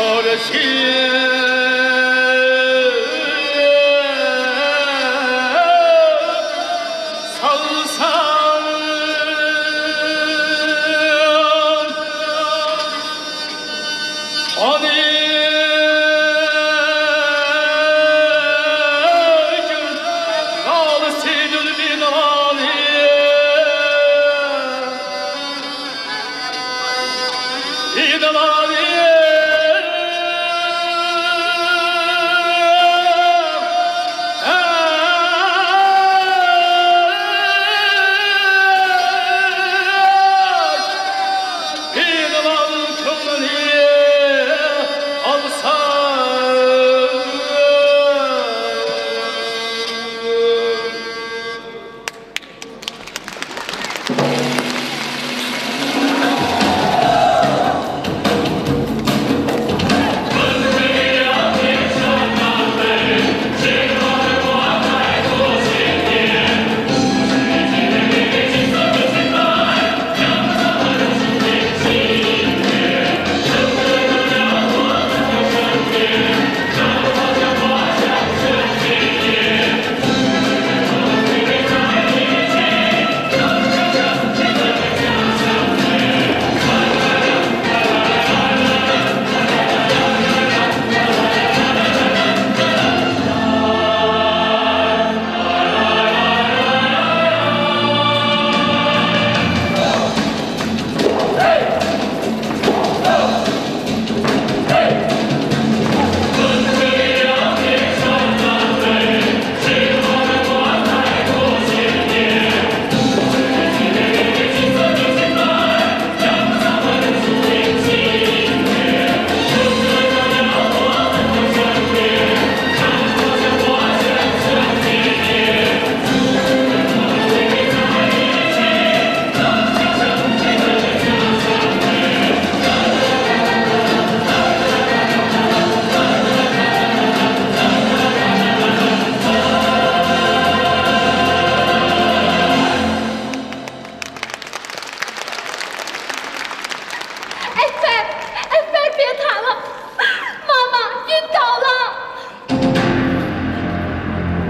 我的心。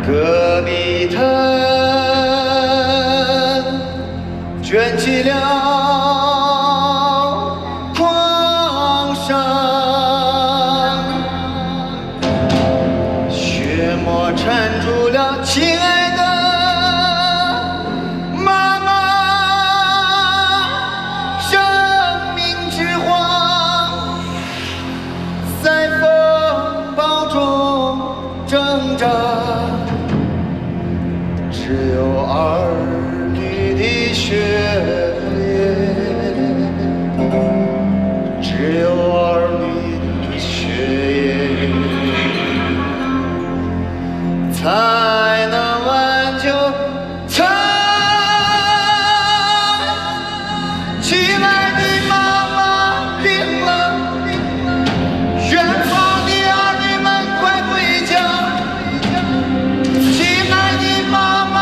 戈壁滩卷起了狂沙，血沫缠住了亲爱的妈妈，生命之花在风暴中挣扎。 只有儿女的血液，只有儿女的血液，才能挽救他。亲爱的妈妈病了，远方的儿女们快回家。亲爱的妈妈。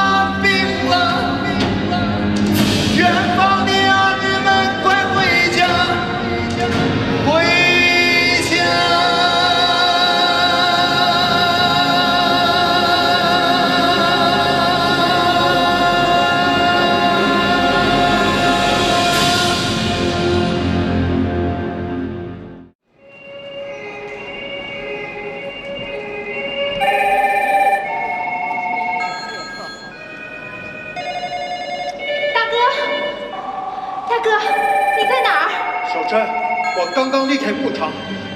我刚刚离开牧场，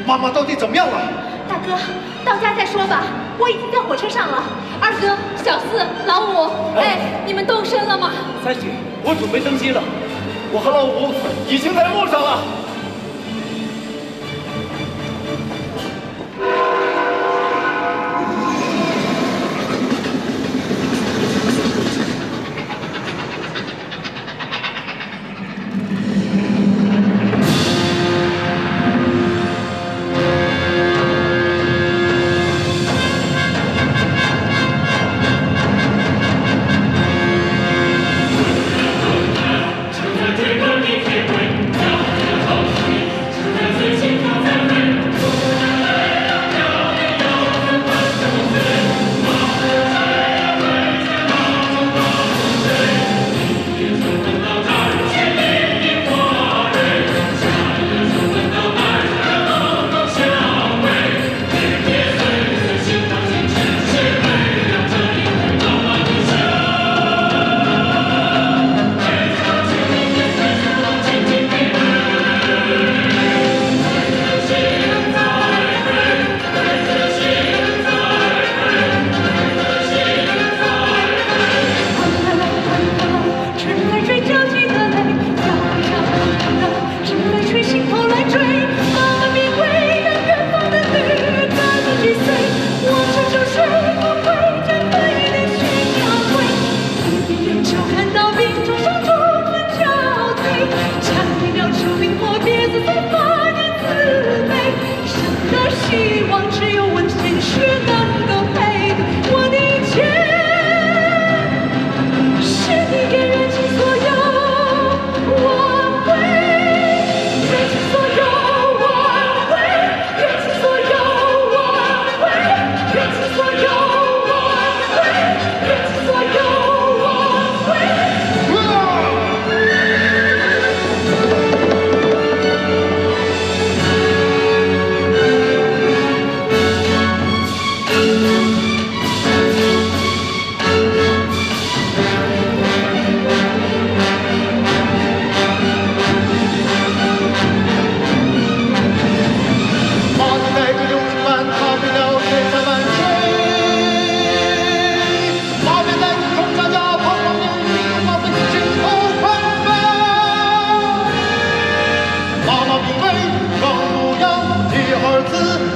妈妈到底怎么样了？大哥，到家再说吧。我已经在火车上了。二哥、小四、老五，哎，你们动身了吗？三姐，我准备登机了。我和老五已经在路上了。这个你体会。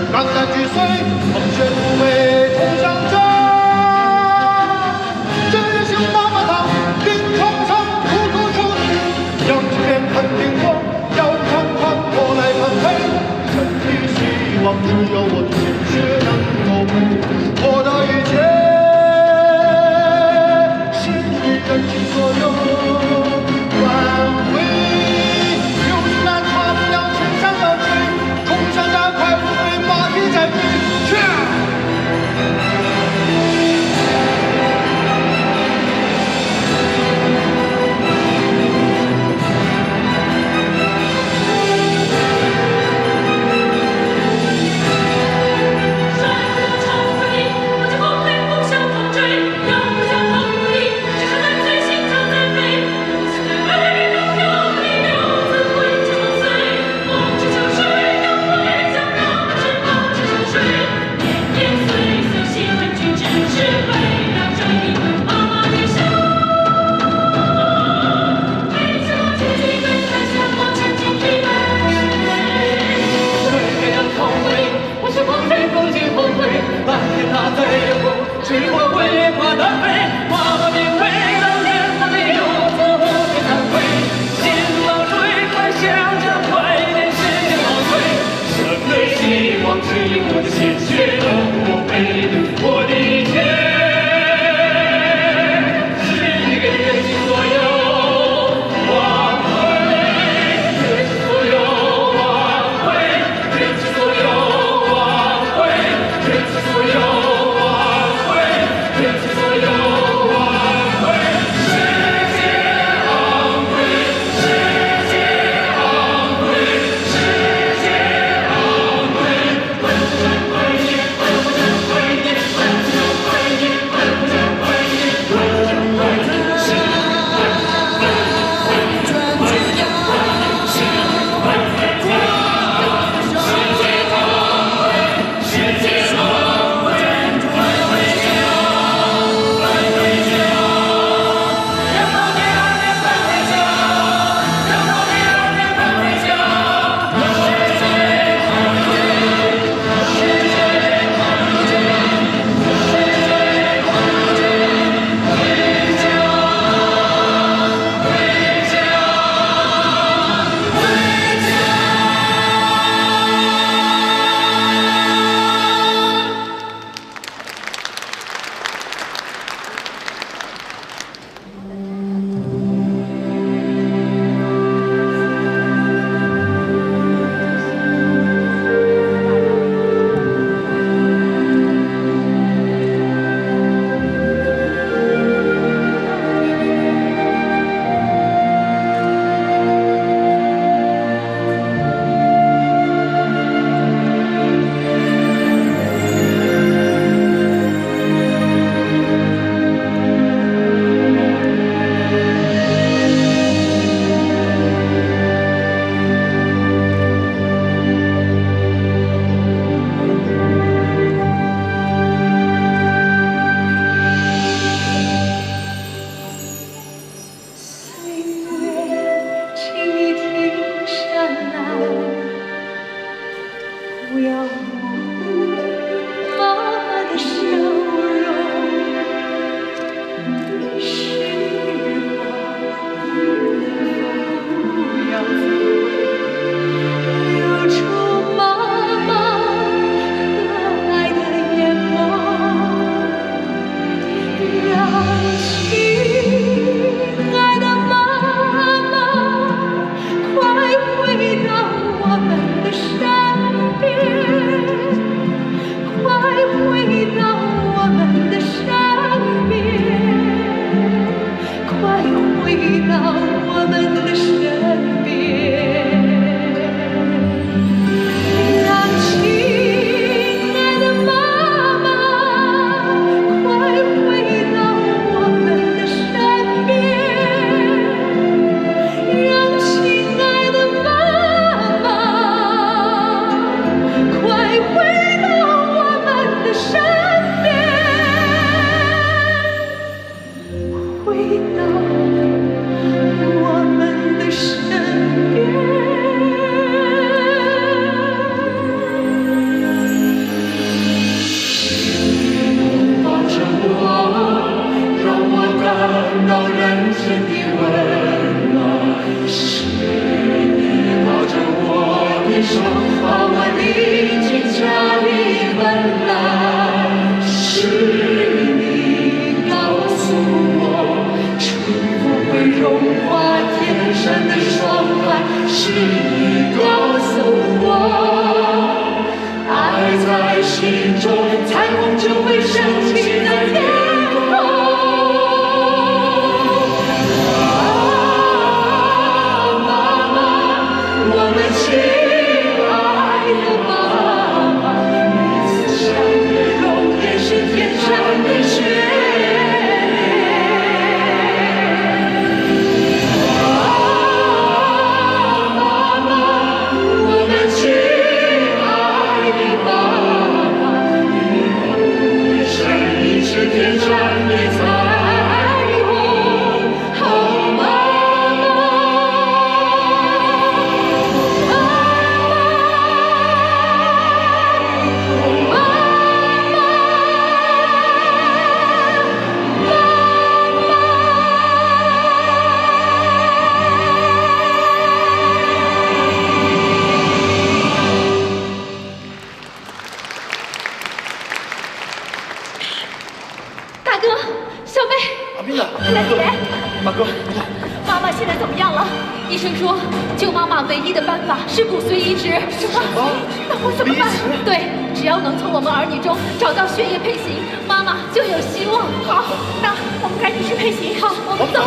肝胆俱碎，风雪无畏同向着。这人生妈妈堂，病床上处处处地，要吃遍看苹果，要看看我来看陪。身体希望只有我的鲜血能够陪，我的一切是你人情所有，挽回。有情难他不要千山万水，冲向大快不被马蹄在飞。心中，彩虹就会升起在天空。我们亲爱的妈妈，彼此相约容颜是天上的雪。妈妈，我们亲爱的妈妈，你梦里闪一直天上的彩虹，好妈妈。大哥，小妹，阿斌呐，大姐，大哥，妈妈现在怎么样了？医生说救妈妈唯一的办法是骨髓移植。什么？那我怎么办？对，只要能从我们儿女中找到血液配型，妈妈就有希望。好，那我们赶紧去配型。好，我们走。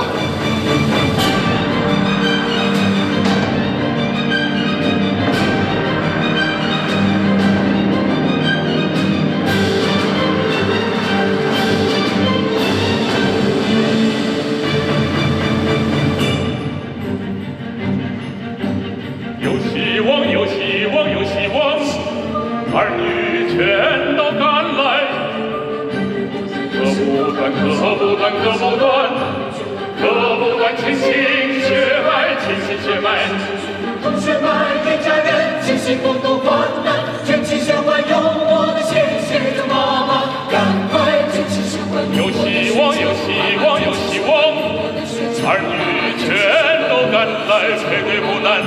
有希望，有希望，有希望，儿女全都赶来。可不断，可不断，可不断，可不断，亲情血脉，亲情血脉。同血脉一家人，齐心共度患难，卷起血管，有我的鲜血的妈妈，赶快卷起血管。有希望，有希望，有希望，儿女全都赶来，配对不难。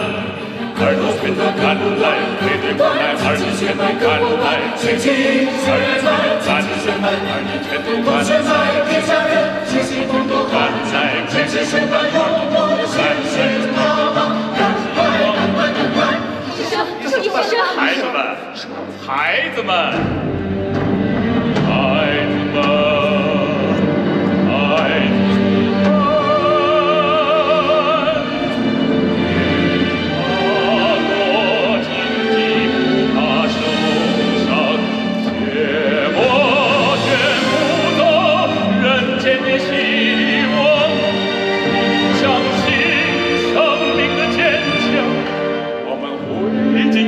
儿女全都赶来，配对不难，儿女全都赶来，亲情血脉，赶来，儿女全都赶来，一家人齐心共度赶来，卷起血管，有我的鲜血的妈妈，赶快，赶快，赶快！医生，医生，孩子们，孩子们，孩子们，孩子们。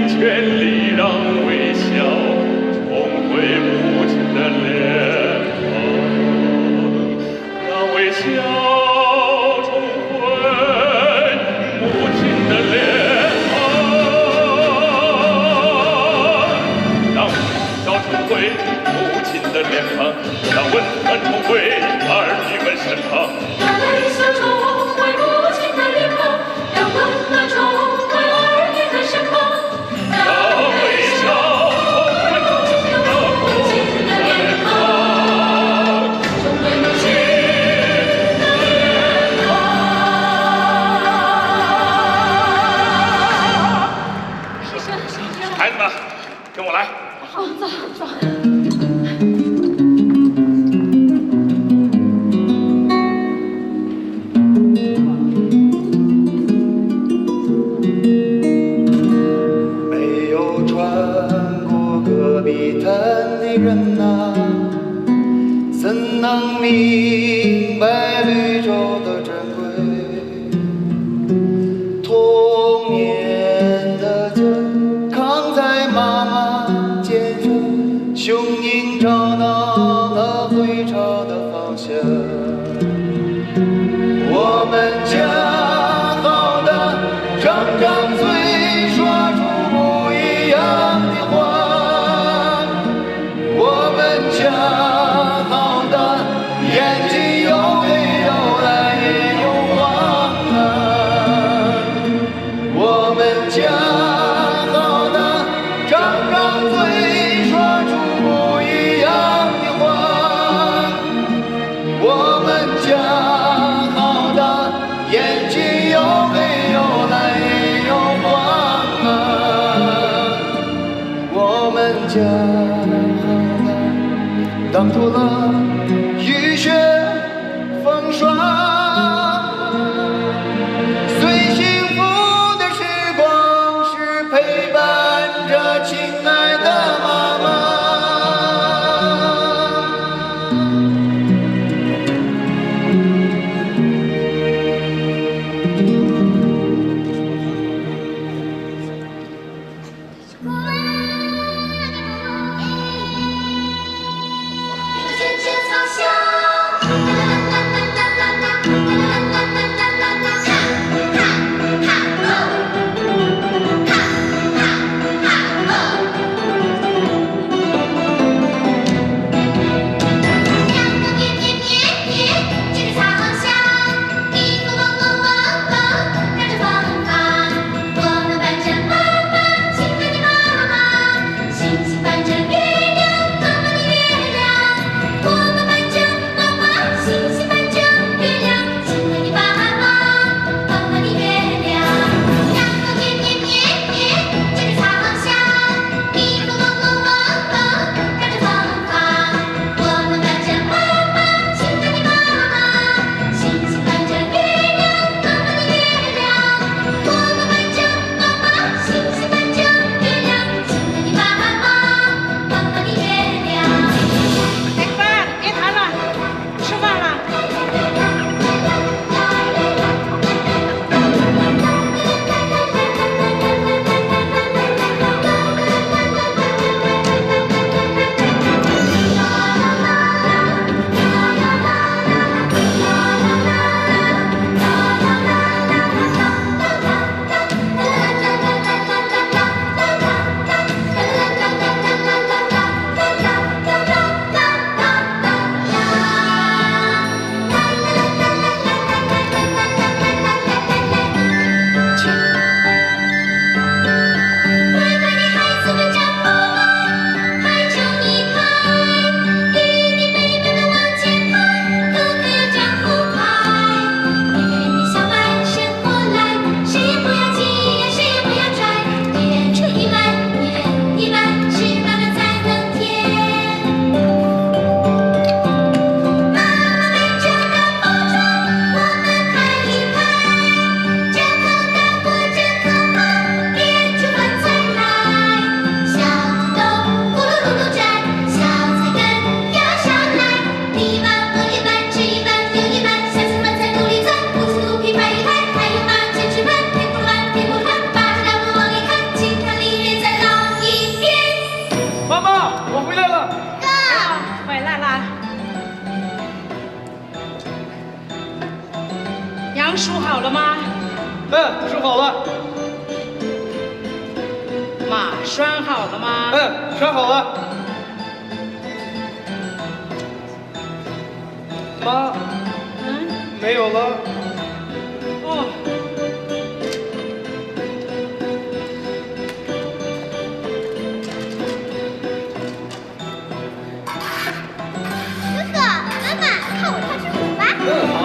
全力让微笑重回母亲的脸庞，让微笑重回母亲的脸庞，让微笑重回母亲的脸庞，让温暖重回儿女们身旁。让微笑重回母亲的脸庞，让温暖重回儿女的身旁。让微笑重回母亲的脸庞，重回母亲的脸庞。医生，孩子们，跟我来。好，走走。人啊，怎能明白绿洲的珍贵？童年的家扛在妈妈肩上，雄鹰找到了回巢的方向。我们家好的张张嘴，说出不一样的话。我们家好的眼睛有泪有家挡住了雨雪风霜。最幸福的时光是陪伴着亲爱的妈妈。书好了吗？书好了。马拴好了吗？拴好了。妈。没有了。哦。哥哥，妈妈，看我跳支舞吧。好。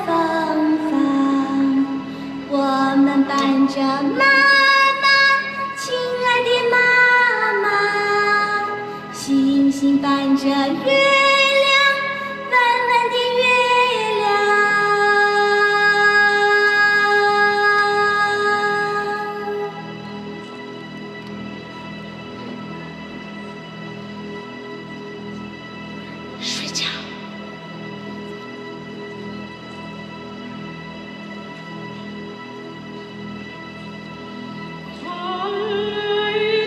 方方，我们伴着妈妈，亲爱的妈妈，星星伴着月亮，弯弯的月亮。睡觉。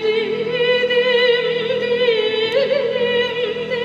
叮叮叮叮叮，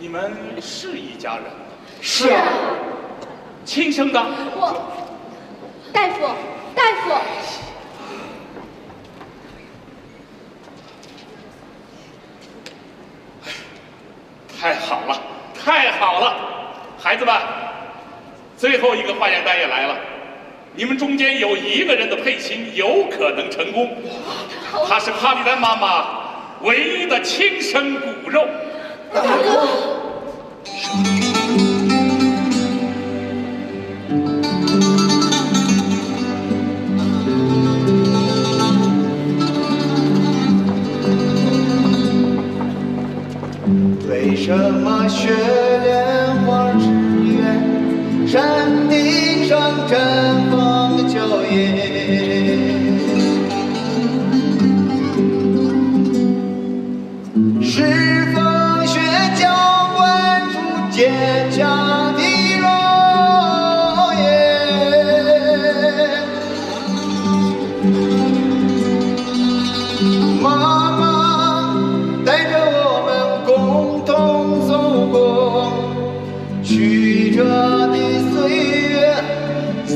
你们是一家人？是啊。亲生的？大夫，太好了，太好了！孩子们，最后一个化验单也来了，你们中间有一个人的配型有可能成功，他是帕丽丹妈妈唯一的亲生骨肉。大哥。为什么雪莲花只愿山顶上绽放的娇艳？是风雪浇灌出坚强的容颜。妈妈带着我们共同走过曲折的岁月，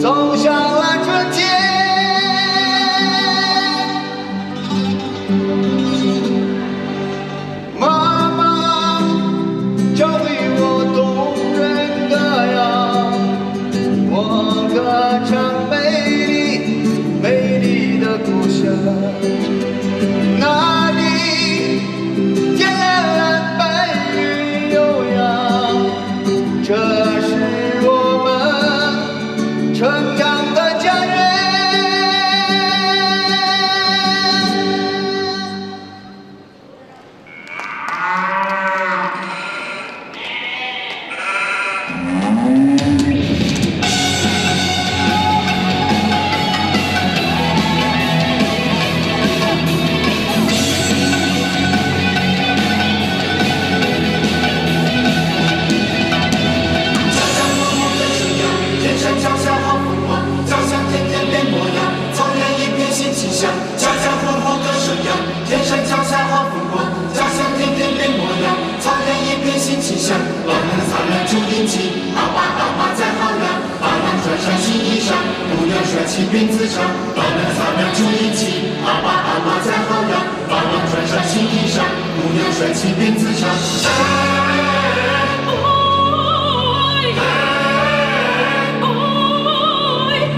走向了春天。妈妈教会我动人歌谣，我歌唱美丽美丽的故乡。那里天蓝白云悠扬，这是我们成长的家园。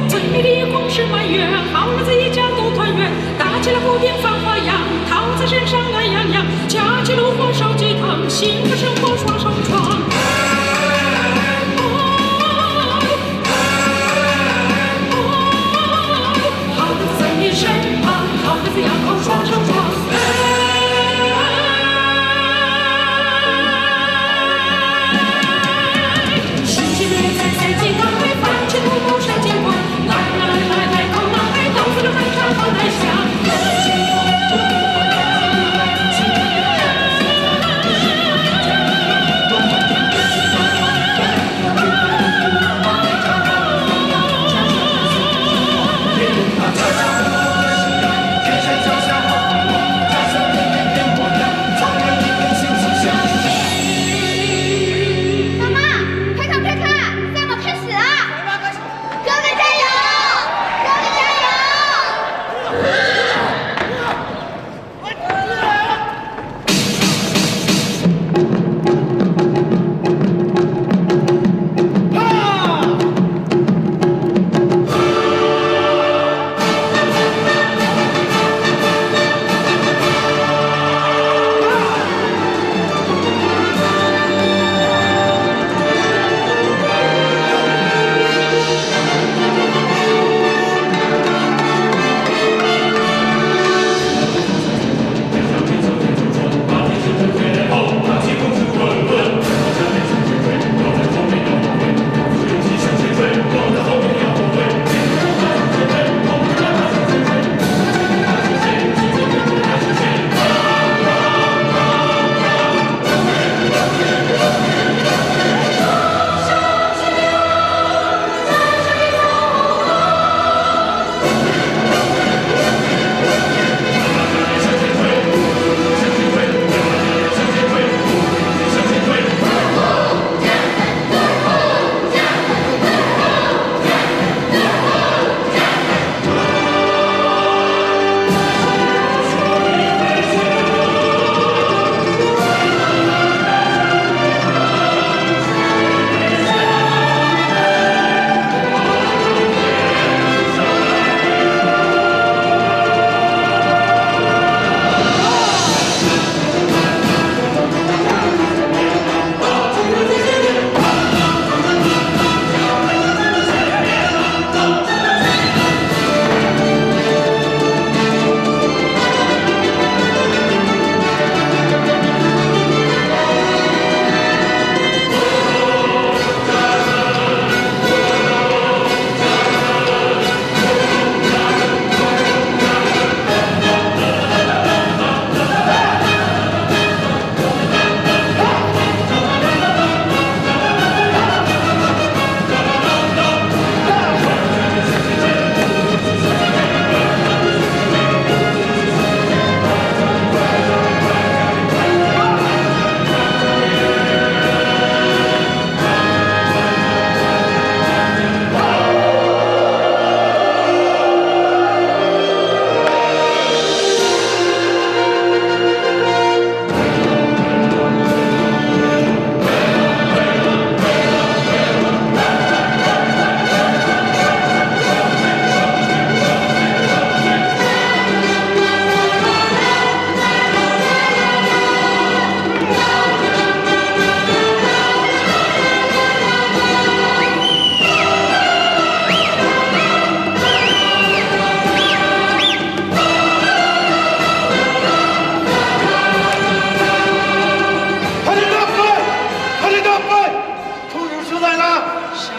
最美的光是满月，好日子一家都团圆，搭起了蝴蝶放花样，套在身上暖洋洋，架起炉火烧鸡汤，幸福生活双上床。好日子在你身旁，好日子要靠双上床。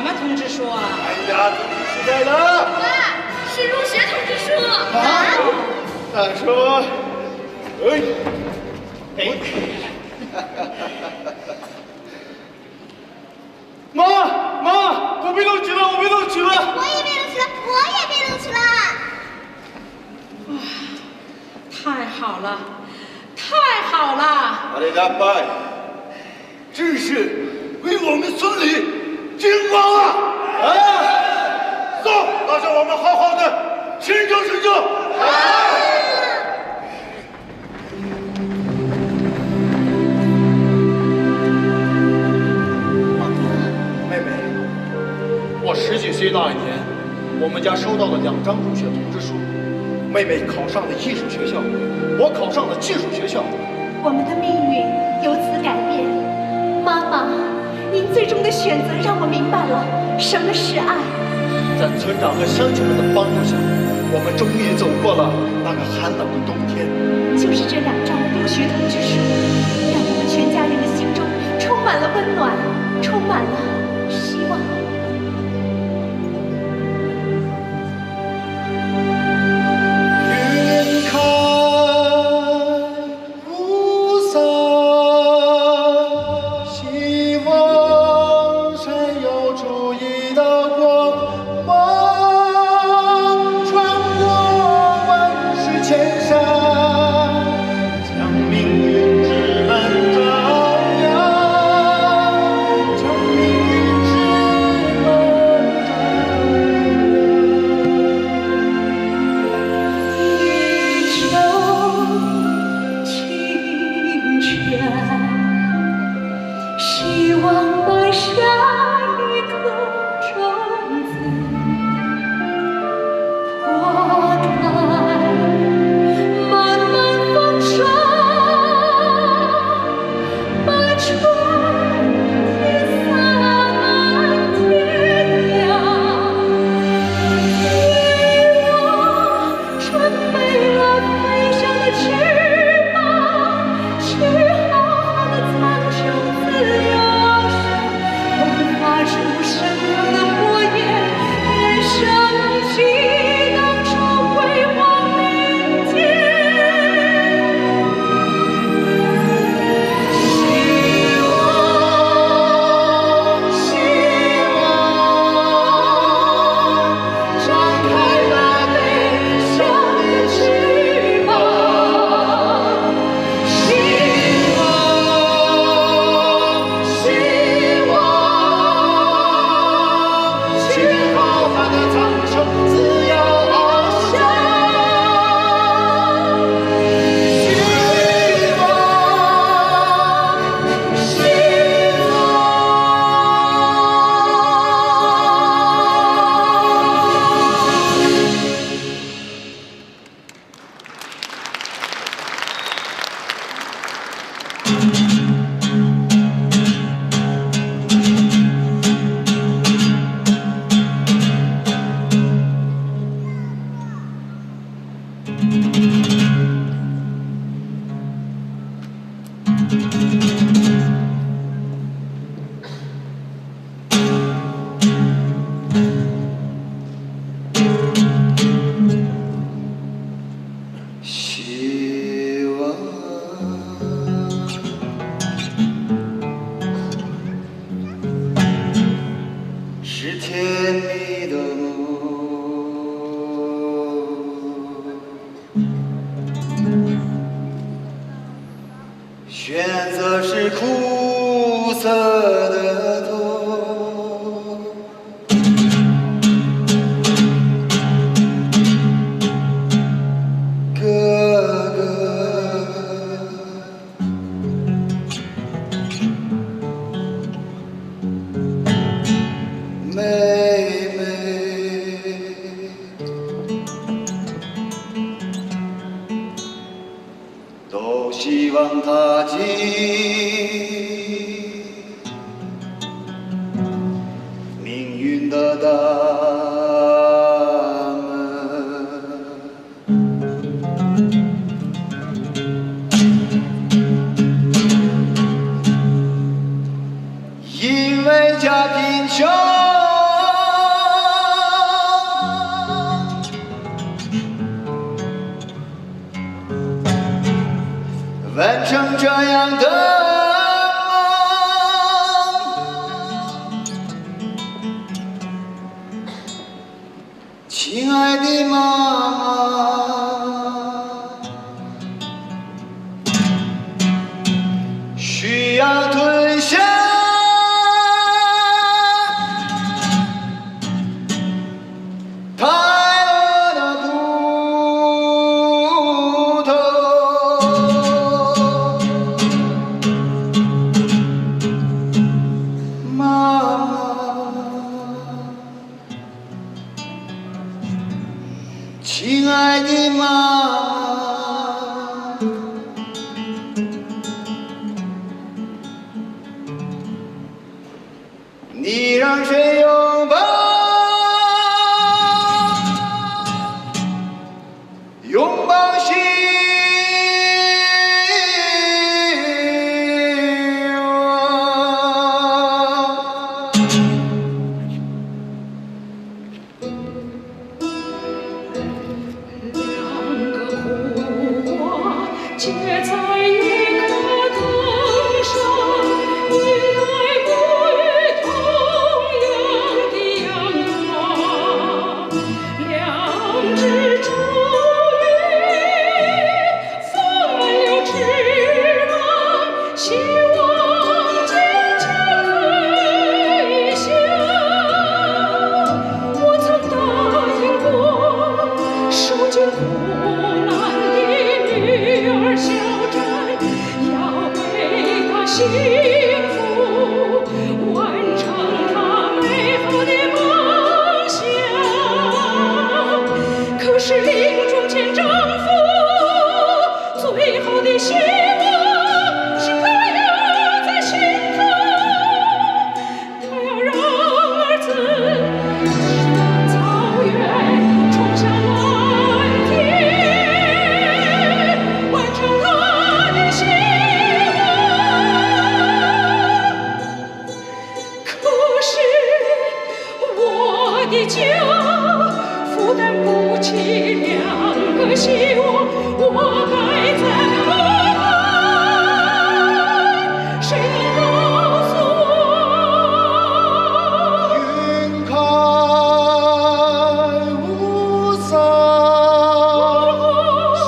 么通知书啊？哎呀，通知书在呢。爸，是入学通知书。他说，妈，我被录取了，我也被录取了，我也被录取了。太好了，太好了！阿里达拜，真是为我们村里争光啊！走，大家我们好好的庆祝庆祝！妹妹，我10几岁那一年，我们家收到了2张入学通知书。妹妹考上了艺术学校，我考上了技术学校。我们的命运由此改变。妈妈，您最终的选择让我明白了什么是爱。在村长和乡亲们的帮助下，我们终于走过了那个寒冷的冬天。就是这2张入学通知书，让我们全家人的心中充满了温暖，充满了希望。因为家贫穷。变成这样的梦，亲爱的妈妈，需要吞下太多的苦头。妈妈，亲爱的妈妈，你让谁拥抱？拥抱希结在一棵藤上，迎来沐浴同样的阳光，两只终于放有翅膀，希望坚强飞翔。我曾答应过，受尽苦难的女儿小珍，要为她幸福，完成她美好的梦想。可是临终前丈夫最后的希望是他要在心头，他要让儿子上草原，冲向蓝天，完成他的希望。可是我的家负担不起两个希望，我该怎么办？谁能告诉我？云开雾散，希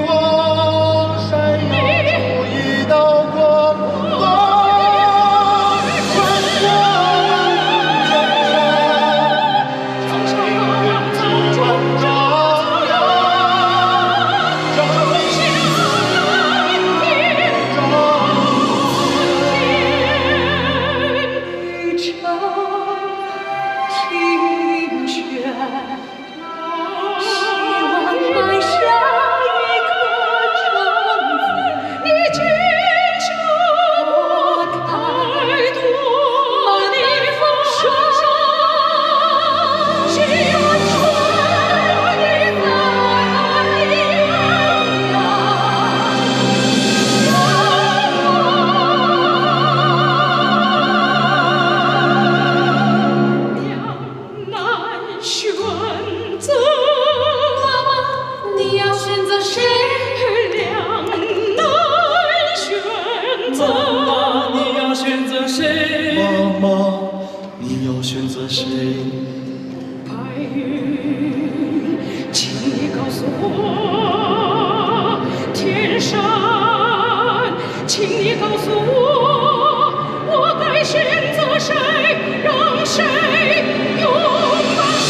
望闪耀出一道光芒，穿过人山，从上从中照耀，照亮向蓝天，照一场清泉，希望埋下一颗种子，你经受过太多的风霜，希望春雨在阳两难选择，妈妈，你要选择谁？两难选择，妈妈，你要选择谁？妈妈，你要选择谁？白云，请你告诉我，天山，请你告诉我，我该选择谁，让谁拥抱希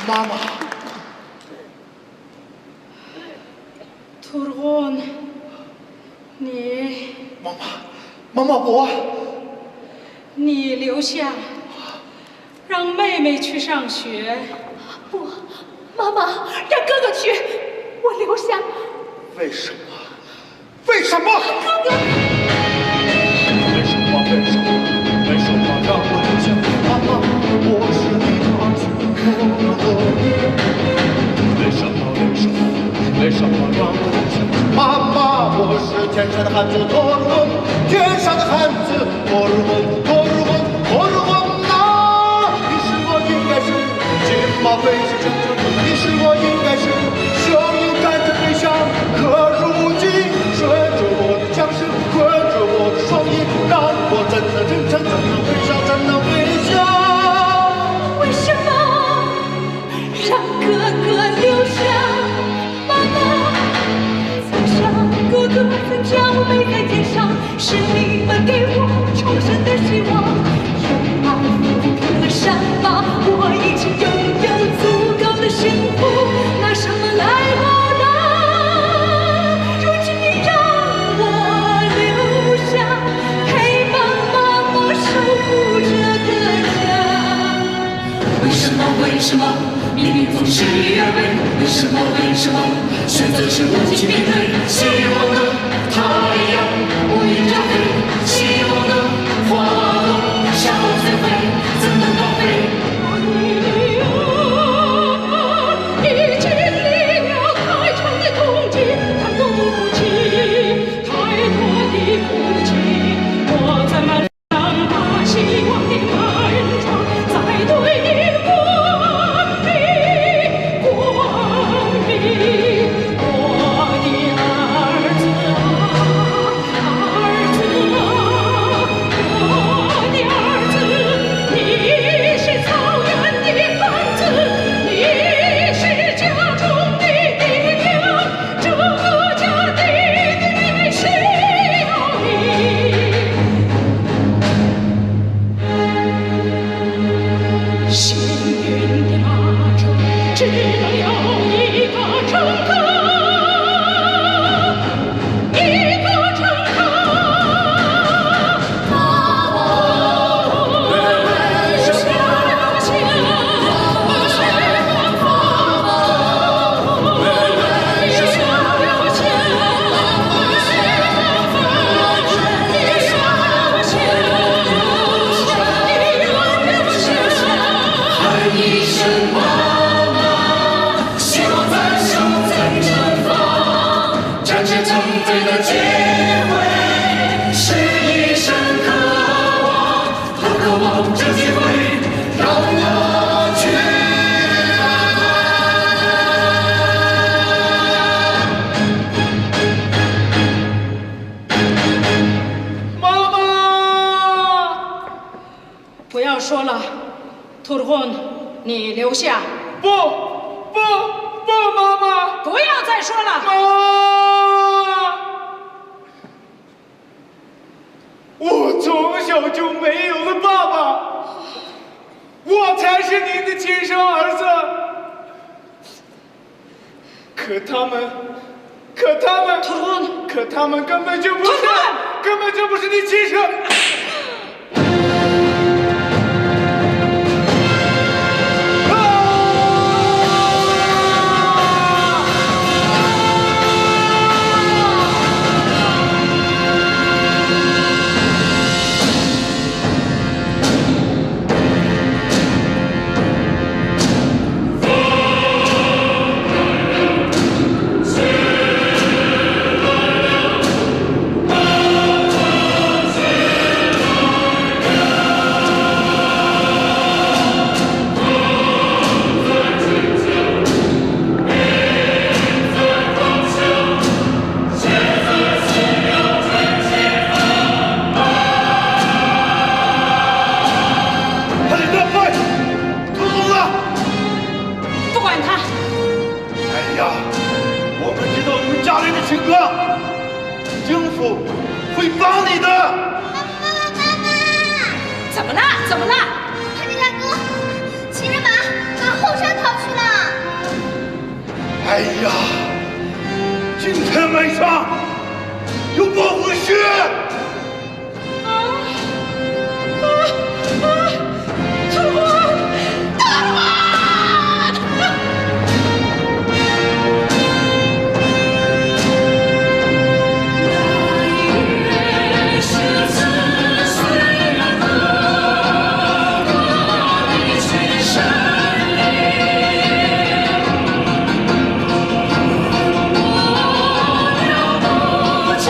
妈妈，图伦，你妈妈，你留下，让妹妹去上学。不，妈妈，让哥哥去，我留下。为什么？为什么？哥哥，为什么让我留下？妈妈，我是你的儿子哥哥。为什么让我留下？妈妈，我是天上的汉子托尔文，天上的汉子托尔文。么？为什么？命运总是事与愿违。为什么？为什么？选择是无情面对。希望的太阳乌云遮黑，希望的花朵笑最美，怎能高飞？已经历了太长的冬季，太多的哭泣，太多的哭泣。我在漫长把希望的漫长，再对你光明，光明。我的儿子啊，儿子啊，我的儿子，你是草原的汉子，你是家中的爹娘，这个家的人需要你。幸运的马车只能有一个乘客，一个乘客。爸爸，为什么？喊一声妈妈，希望在手在绽放，展翅腾飞的机会是一生渴望，多渴望这机会让我去。妈妈，不要说了，图尔混，你留下，不，妈妈，不要再说了。我从小就没有了爸爸，我才是您的亲生儿子。可他们图尔混，根本就不是你亲生。不管他，哎呀，我们知道你们家里的情况，政府会帮你的。怎么了？怎么了？他的大哥骑着马往后山跑去了。哎呀，今天晚上有保护靴。图尔混，我了不起。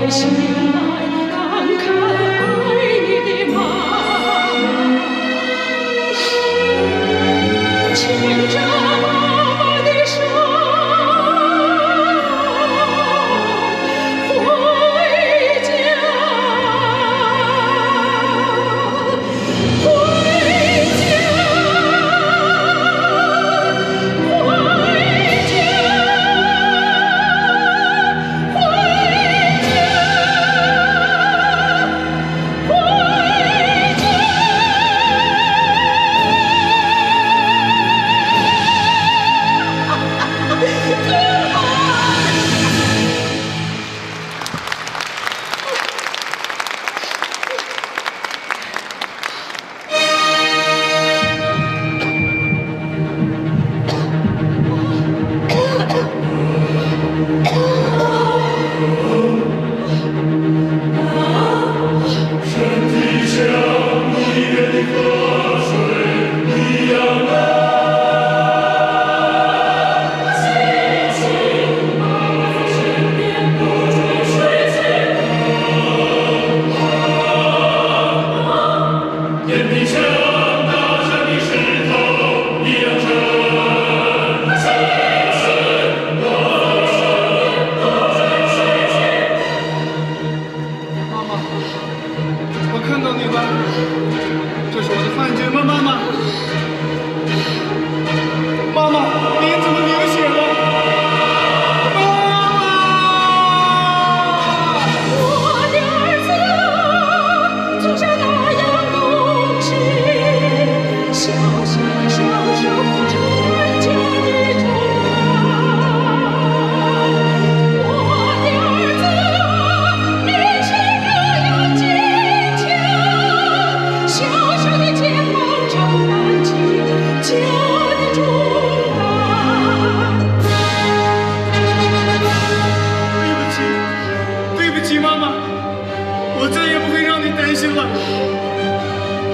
来醒来，看看爱你的妈妈，牵着妈妈的手，回家，回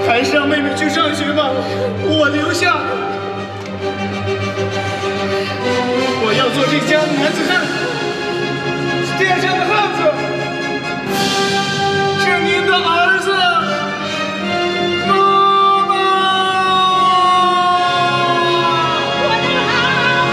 还是让妹妹去上学吧，我留下。我要做这家的男子汉，是天上的汉子，是您的儿子。妈妈，我的好儿子。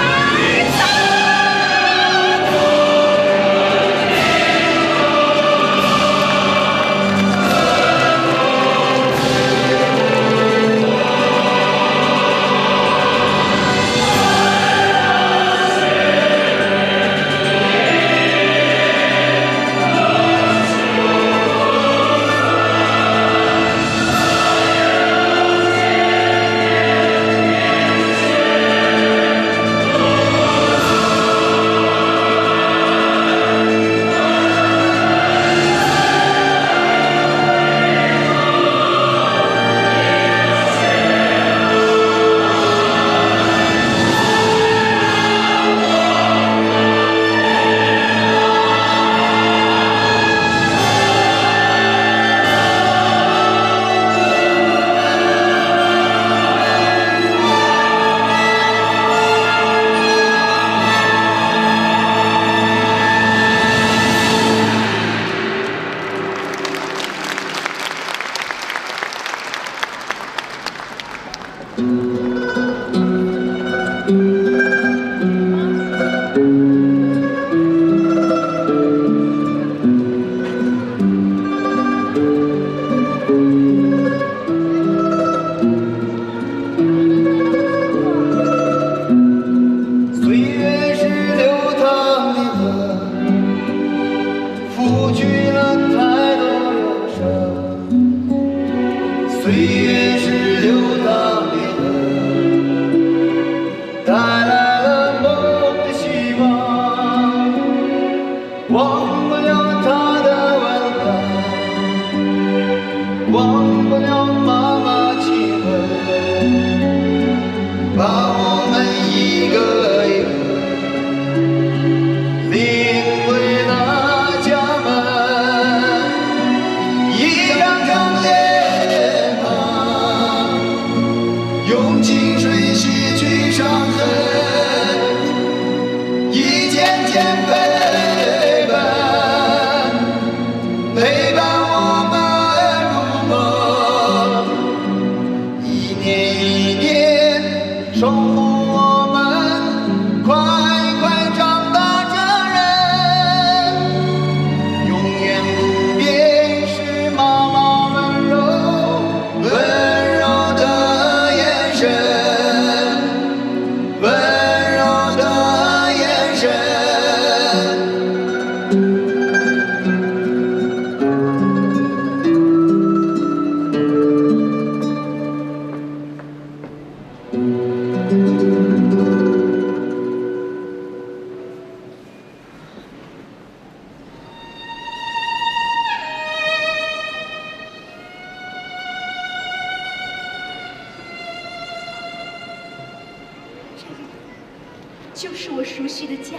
就是我熟悉的家。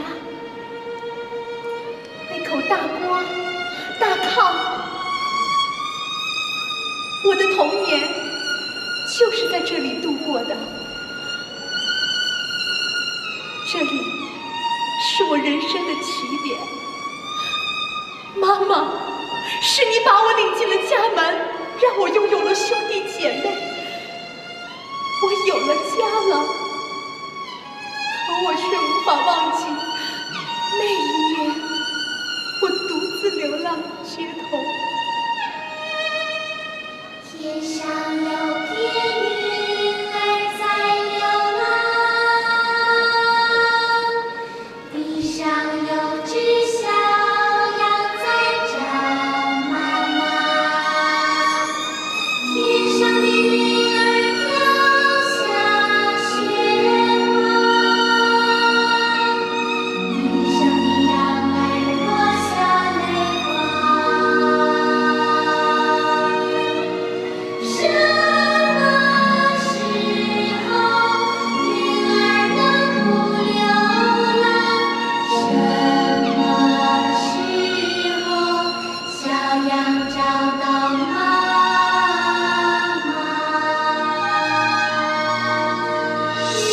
那口大锅、大炕，我的童年就是在这里度过的。这里是我人生的起点。妈妈，是你把我领进了家门，让我拥有了兄弟姐妹，我有了家了。可我却无法忘记那一夜，我独自流浪街头。天上有片云儿在流浪，地上有只小羊在找妈妈。天上的云儿掉下雪花，地上的羊儿落下泪花。什么时候云儿能不流浪？什么时候小羊找到妈妈？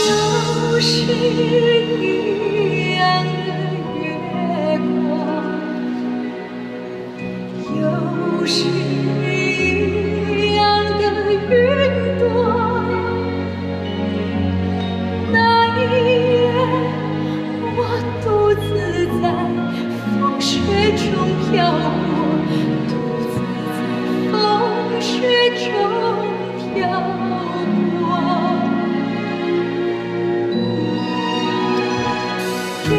又是一样的月光，又是一样的云朵。那一夜，我独自在风雪中飘过，独自在风雪中飘过。又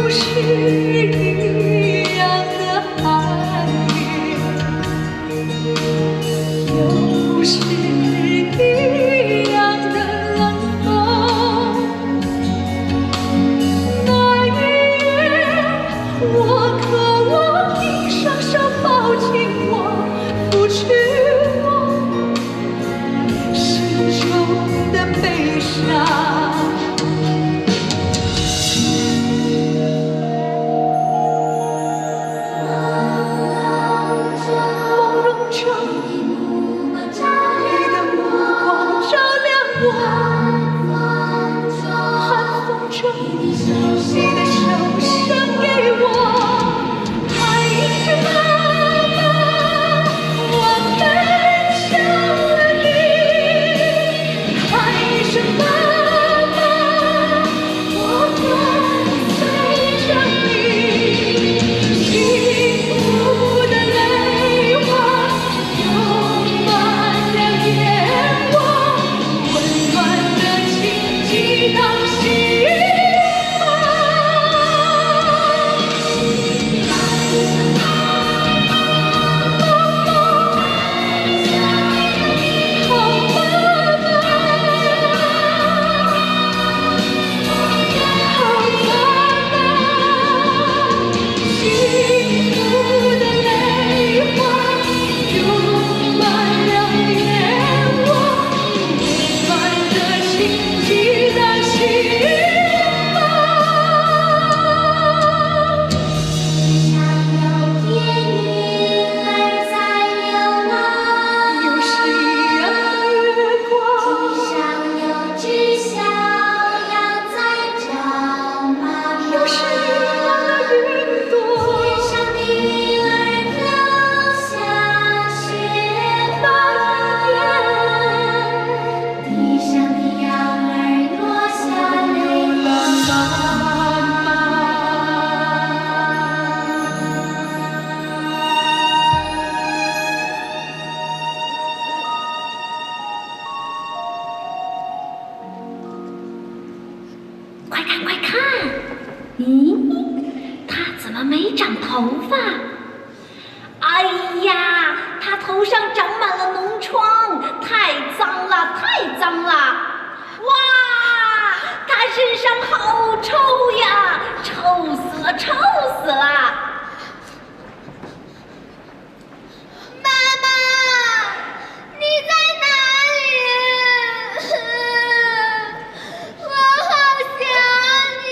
是一样的寒夜，又是一样的冷风。那一夜，我渴望你双手抱紧我，抚去我心中的悲伤。朦胧中，你的目光照亮我，寒风中，你的手伸给我。爱是妈妈，我奔向了你；爱是妈妈，我跟随着你。幸福的泪花涌满了眼窝，温暖的情激荡心房。幸福的泪花涌满了眼窝，温暖的情激荡心天上有片云儿在流浪，又是一样的月光，地上有只小羊在找妈妈。又是一样的云朵。天上的云儿掉下雪花，地上的羊儿落下泪快看快看！咦，他怎么没长头发？哎呀，他头上长满了脓疮，太脏了，太脏了！哇，他身上好臭呀，臭死了，臭死了！妈妈，你在哪里？我好想你。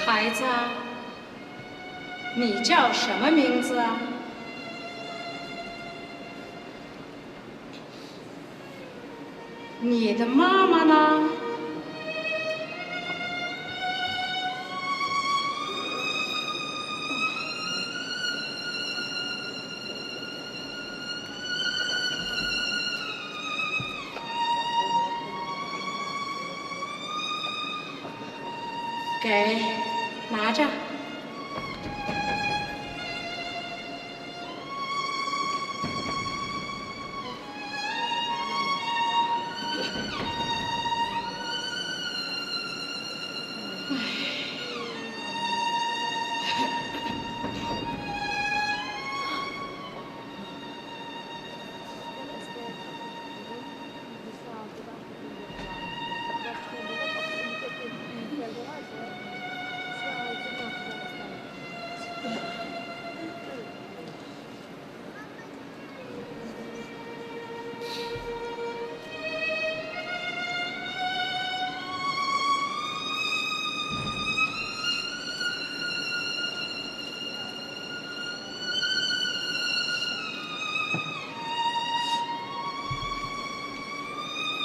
孩子，你叫什么名字啊？你的妈妈呢？给，拿着。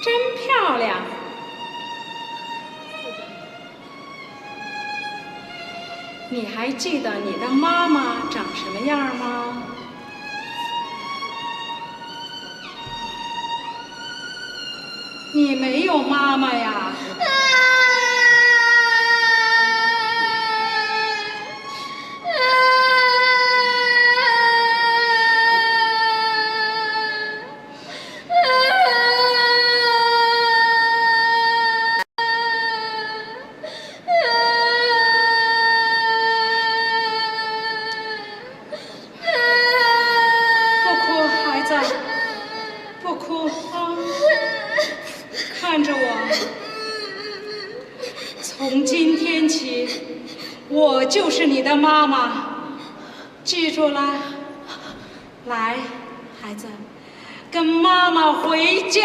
真漂亮！你还记得你的妈妈长什么样吗？你没有妈妈呀？不哭啊！看着我，从今天起，我就是你的妈妈，记住了。来，孩子，跟妈妈回家。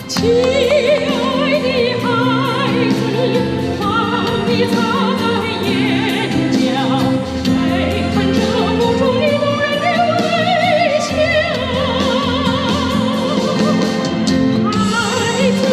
亲爱的孩子，帮你擦干眼角，谁看遮不住你动人的微笑？孩子。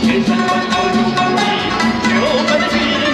天山万朵如梦里，就盼着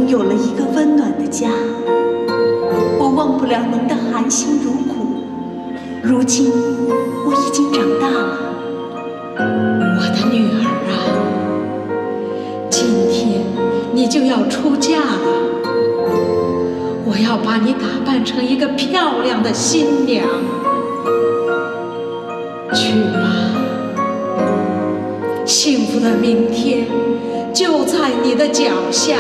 拥有了一个温暖的家。我忘不了您的含辛茹苦。如今我已经长大了，我的女儿啊，今天你就要出嫁了，我要把你打扮成一个漂亮的新娘。去吧，幸福的明天就在你的脚下。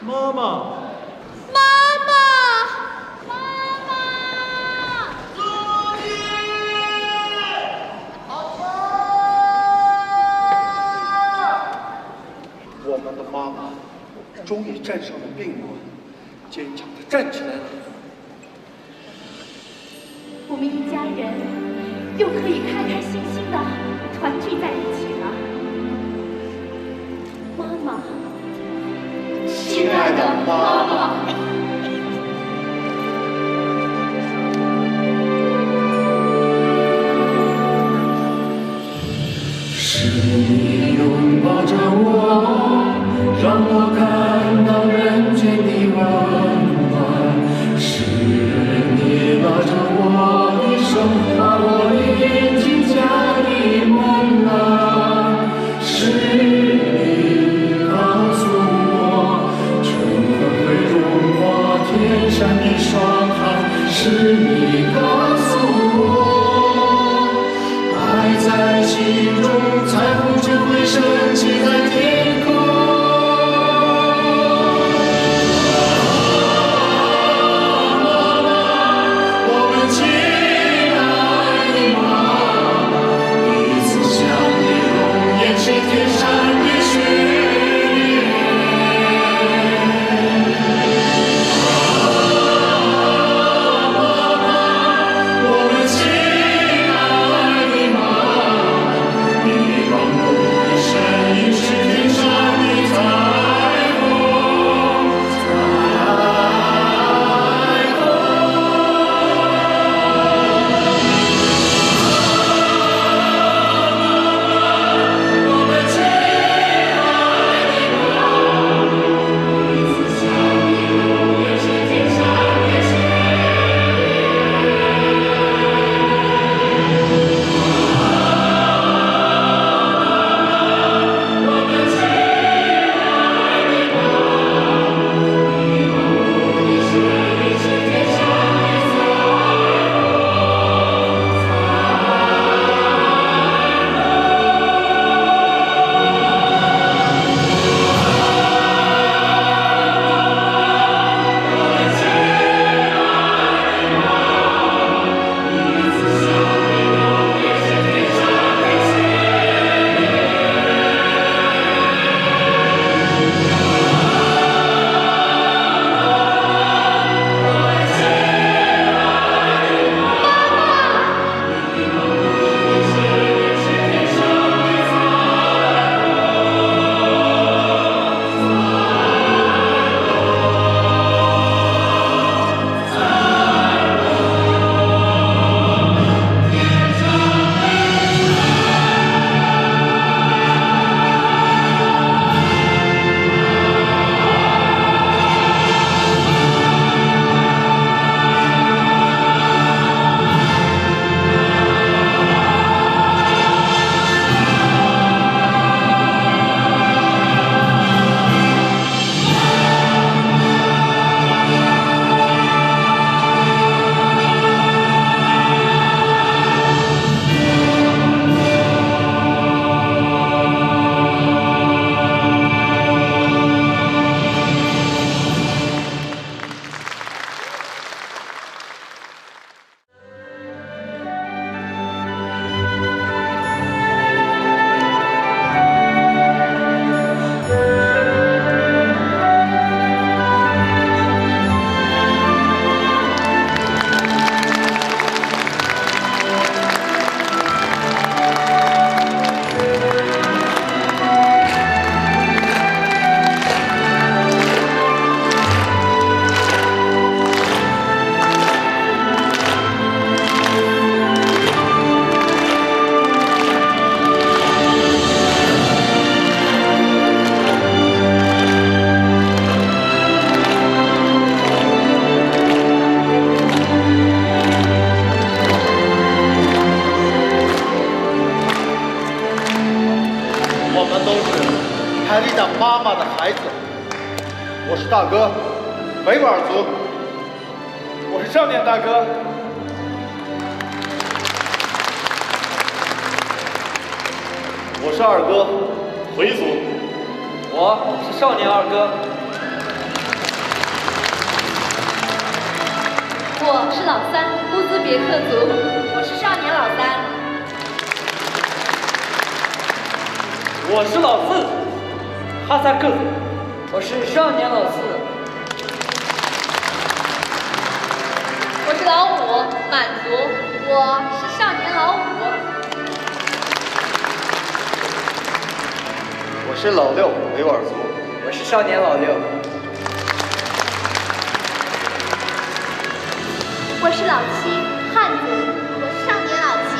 妈妈，妈妈，妈妈，祖爷，好妈！我们的妈妈终于战胜了病魔，坚强地站起来了。我们一家人又可以开开心心的团聚在一起了。妈妈，亲爱的妈妈。是你拥抱着我，让我感到人间的温暖。是你拉着我的手，把我引进家的门来。是你告诉我，春风会融化天山的霜寒。是你告诉我，爱在心中，彩虹就会升起在天空。凯丽的妈妈的孩子，我是大哥，维吾尔族。我是少年大哥。我是二哥，回族。我是少年二哥。是老三，乌兹别克族。我是少年老三。我是老四，哈萨克族。我是少年老四。我是老五，满族。我是少年老五。我是老六，维吾尔族。我是少年老六。我是老七，汉族。我是少年老七。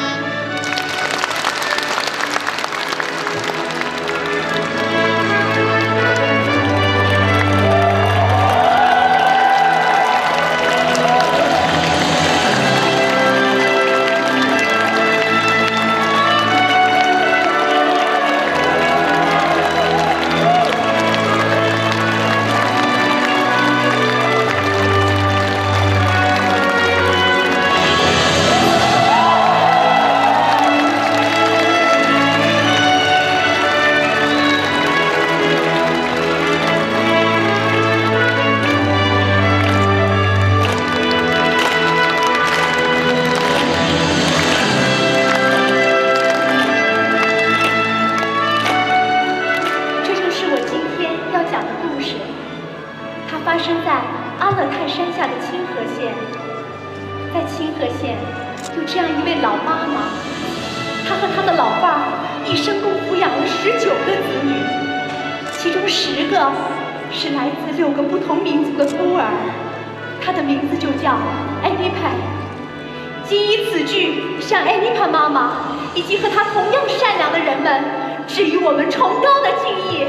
是来自6个不同民族的孤儿，他的名字就叫艾妮派。谨以此句向艾妮帕妈妈以及和她同样善良的人们致以我们崇高的敬意。